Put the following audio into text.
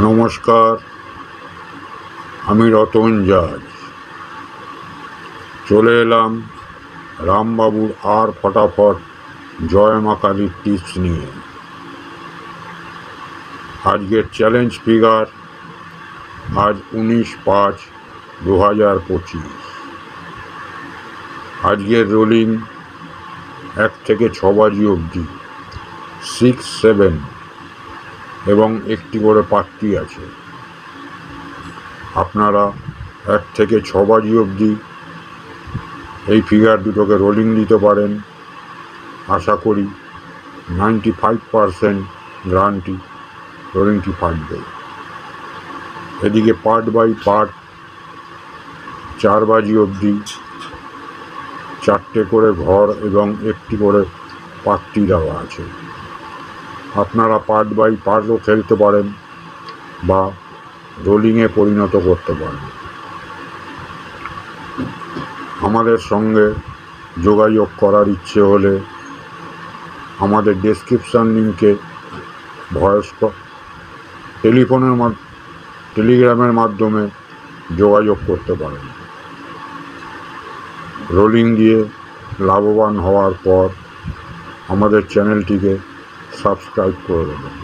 নমস্কার, আমি রতন জাজ। চলে এলাম রামবাবুর আর ফটাফট জয় মা কালীর টিপস নিয়ে। আজকের চ্যালেঞ্জ ফিগার আজ 19/5/2025। আজকের রোলিং 1 থেকে 6 বাজি অবধি 6, 7 এবং একটি করে পাত্তি আছে। আপনারা 1 থেকে 6 বাজি অবধি এই ফিগার দুটোকে রোলিং দিতে পারেন। আশা করি 95% গ্যারান্টি রোলিংটি ফাটবে। এদিকে পার্ট বাই পার্ট 4 বাজি অবধি 4টে করে ঘর এবং একটি করে পাত্তি দেওয়া আছে। আপনারা পার্ট বাই পার্টও খেলতে পারেন বা রোলিংয়ে পরিণত করতে পারেন। আমাদের সঙ্গে যোগাযোগ করার ইচ্ছে হলে আমাদের ডেসক্রিপশান লিঙ্কে টেলিগ্রামের মাধ্যমে যোগাযোগ করতে পারেন। রোলিং দিয়ে লাভবান হওয়ার পর আমাদের চ্যানেলটিকে সাবস্ক্রাইব করে দেবেন।